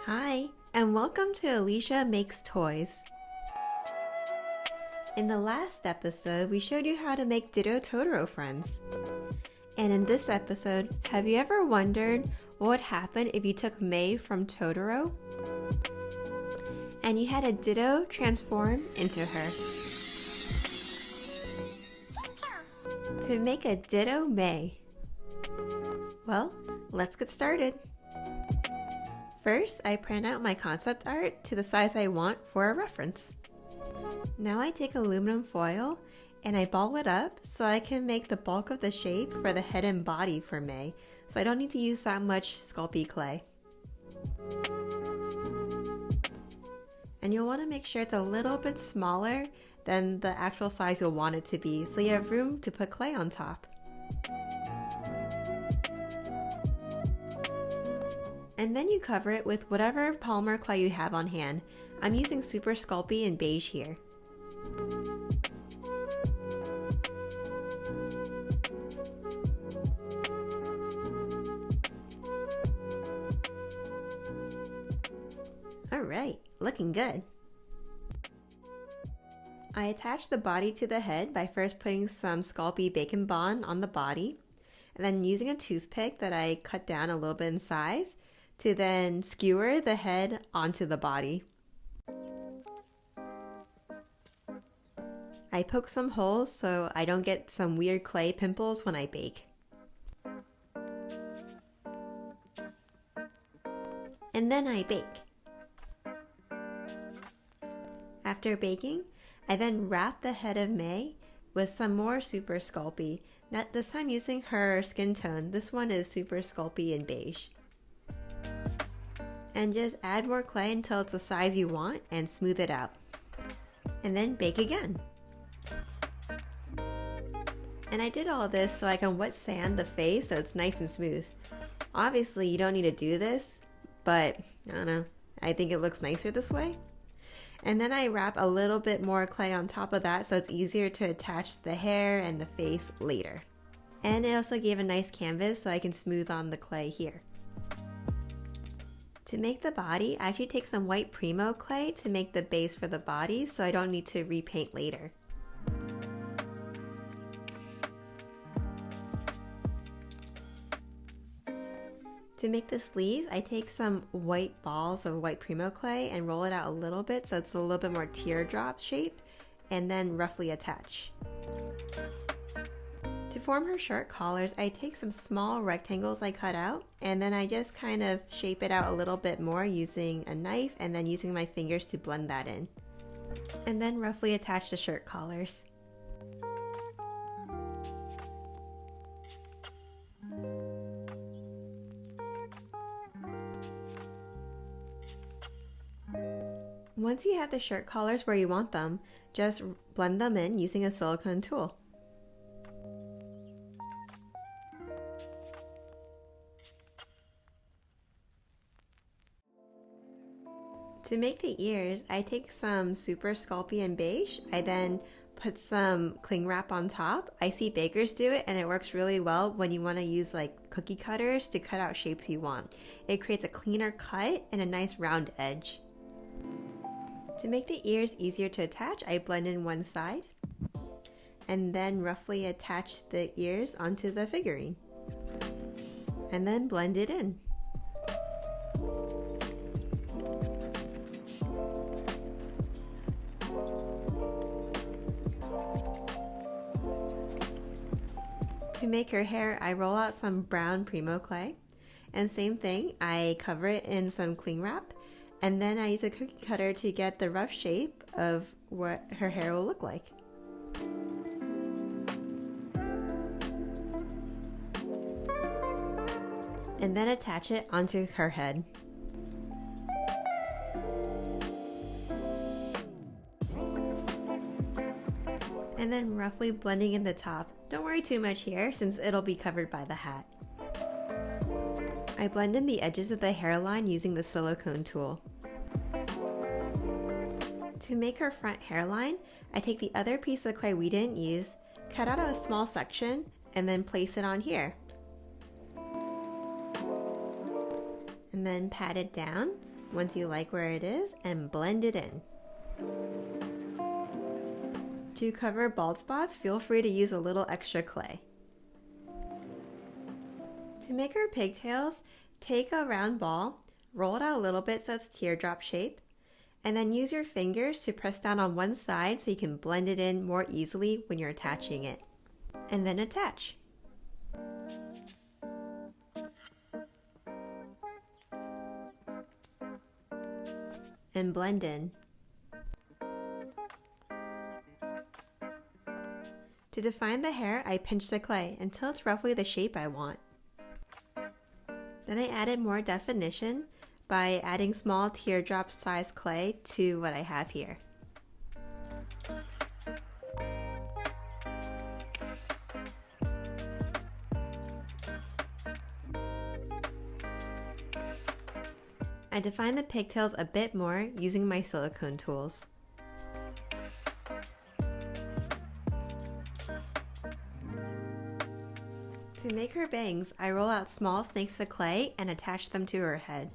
Hi, and welcome to Alicia Makes Toys. In the last episode, we showed you how to make Ditto Totoro friends. And in this episode, have you ever wondered what would happen if you took Mei from Totoro and you had a Ditto transform into her? To make a Ditto Mei. Well, let's get started. First, I print out my concept art to the size I want for a reference. Now I take aluminum foil and I ball it up so I can make the bulk of the shape for the head and body for Mei, so I don't need to use that much Sculpey clay. And you'll want to make sure it's a little bit smaller than the actual size you'll want it to be, so you have room to put clay on top. And then you cover it with whatever polymer clay you have on hand. I'm using Super Sculpey in beige here. Alright, looking good. I attach the body to the head by first putting some Sculpey Bacon Bond on the body, and then using a toothpick that I cut down a little bit in size to then skewer the head onto the body. I poke some holes so I don't get some weird clay pimples when I bake. And then I bake. After baking, I then wrap the head of Mei with some more Super Sculpey, not this time using her skin tone. This one is Super Sculpey in beige. And just add more clay until it's the size you want and smooth it out. And then bake again. And I did all of this so I can wet sand the face so it's nice and smooth. Obviously you don't need to do this, but I don't know, I think it looks nicer this way. And then I wrap a little bit more clay on top of that so it's easier to attach the hair and the face later. And it also gave a nice canvas so I can smooth on the clay here. To make the body, I actually take some white Primo clay to make the base for the body so I don't need to repaint later. To make the sleeves, I take some white balls of white Primo clay and roll it out a little bit so it's a little bit more teardrop shaped, and then roughly attach. To form her shirt collars, I take some small rectangles I cut out, and then I just kind of shape it out a little bit more using a knife and then using my fingers to blend that in. And then roughly attach the shirt collars. Once you have the shirt collars where you want them, just blend them in using a silicone tool. To make the ears, I take some Super Sculpey in beige. I then put some cling wrap on top. I see bakers do it and it works really well when you want to use like cookie cutters to cut out shapes you want. It creates a cleaner cut and a nice round edge. To make the ears easier to attach, I blend in one side and then roughly attach the ears onto the figurine. And then blend it in. To make her hair, I roll out some brown Primo clay, and same thing, I cover it in some cling wrap, and then I use a cookie cutter to get the rough shape of what her hair will look like. And then attach it onto her head. And then roughly blending in the top. Don't worry too much here since it'll be covered by the hat. I blend in the edges of the hairline using the silicone tool. To make her front hairline, I take the other piece of clay we didn't use, cut out a small section, and then place it on here. And then pat it down once you like where it is and blend it in. To cover bald spots, feel free to use a little extra clay. To make our pigtails, take a round ball, roll it out a little bit so it's teardrop shape, and then use your fingers to press down on one side so you can blend it in more easily when you're attaching it. And then attach. And blend in. To define the hair, I pinched the clay until it's roughly the shape I want. Then I added more definition by adding small teardrop size clay to what I have here. I defined the pigtails a bit more using my silicone tools. To make her bangs, I roll out small snakes of clay and attach them to her head.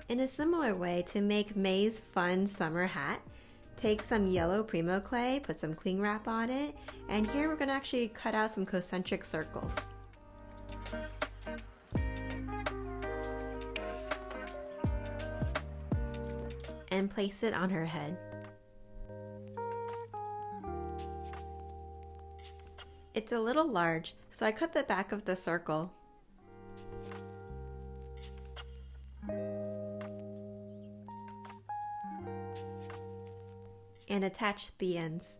In a similar way, to make May's fun summer hat, take some yellow Primo clay, put some cling wrap on it, and here we're going to actually cut out some concentric circles. And place it on her head. It's a little large, so I cut the back of the circle. And attach the ends.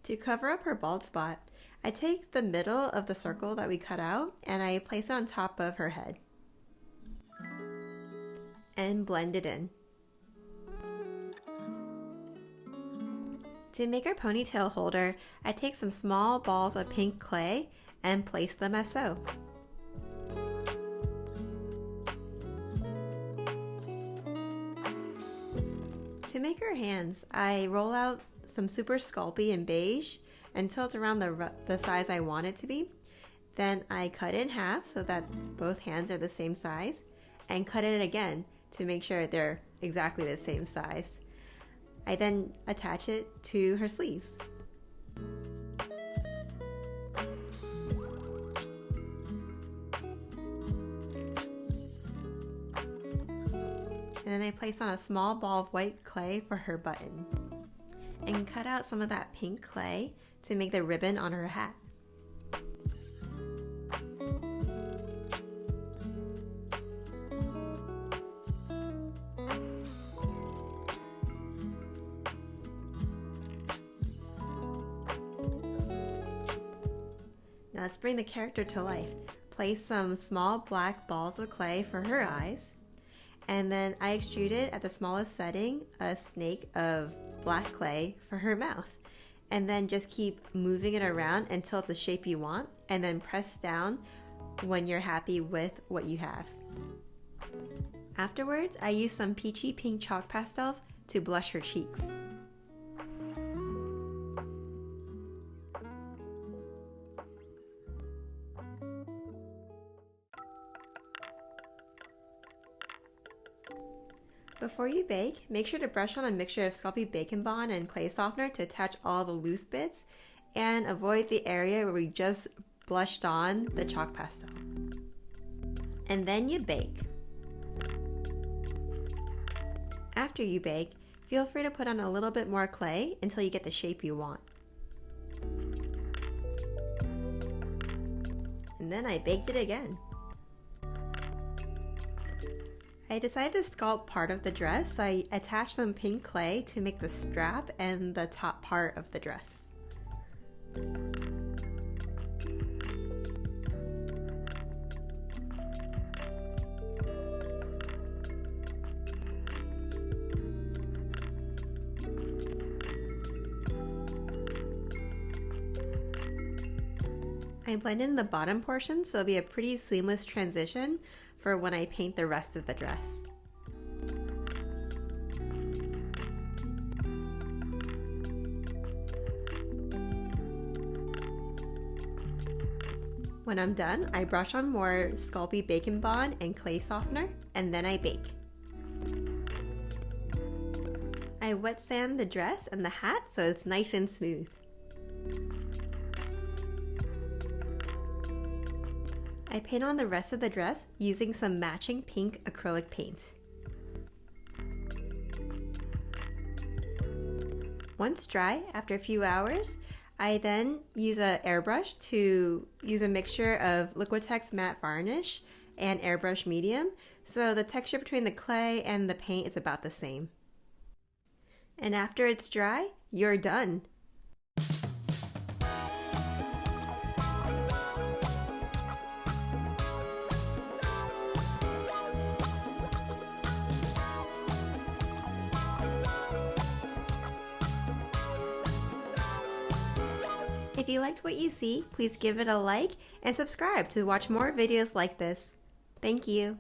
To cover up her bald spot, I take the middle of the circle that we cut out and I place it on top of her head. And blend it in. To make our ponytail holder, I take some small balls of pink clay and place them as so. To make her hands, I roll out some super sculpey and beige until it's around the size I want it to be. Then I cut it in half so that both hands are the same size, and cut it again to make sure they're exactly the same size. I then attach it to her sleeves. And then I place on a small ball of white clay for her button. And cut out some of that pink clay to make the ribbon on her hat. Now let's bring the character to life. Place some small black balls of clay for her eyes. And then I extruded at the smallest setting a snake of black clay for her mouth. And then just keep moving it around until it's the shape you want, and then press down when you're happy with what you have. Afterwards, I use some peachy pink chalk pastels to blush her cheeks. Before you bake, make sure to brush on a mixture of Sculpey Bacon Bond and clay softener to attach all the loose bits, and avoid the area where we just blushed on the chalk pastel. And then you bake. After you bake, feel free to put on a little bit more clay until you get the shape you want. And then I baked it again. I decided to sculpt part of the dress, so I attached some pink clay to make the strap and the top part of the dress. I blend in the bottom portion so it'll be a pretty seamless transition for when I paint the rest of the dress. When I'm done, I brush on more Sculpey Bacon Bond and clay softener, and then I bake. I wet sand the dress and the hat so it's nice and smooth. I paint on the rest of the dress using some matching pink acrylic paint. Once dry, after a few hours, I then use an airbrush to use a mixture of Liquitex matte varnish and airbrush medium, so the texture between the clay and the paint is about the same. And after it's dry, you're done! If you liked what you see, please give it a like and subscribe to watch more videos like this. Thank you.